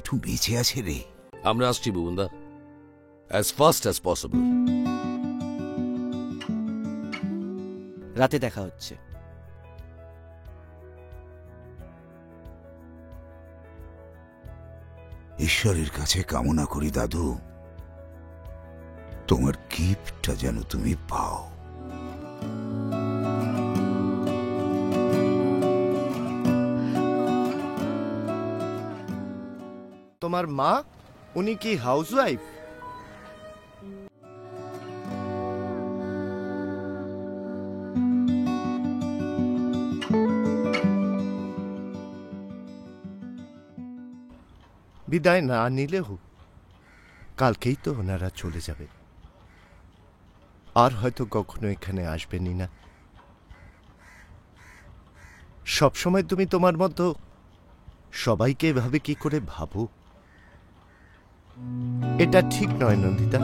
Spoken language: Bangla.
একটু বেঁচে আছে রে। আমরা আসছি বুবনদা, অ্যাজ ফাস্ট অ্যাজ পসিবল। রাতে দেখা হচ্ছে। ঈশ্বরের কাছে কামনা করি দাদু, তোমার গিফটটা যেন তুমি পাও। তোমার মা, উনি কি হাউসওয়াইফ? বিদায় না নিলেও কালকেই তো ওনারা চলে যাবে, আর হয়তো কখনো এখানে আসবেনই না। সবসময় তুমি তোমার মতো সবাইকে এভাবে কি করে ভাবো? এটা ঠিক নয় নন্দিতা।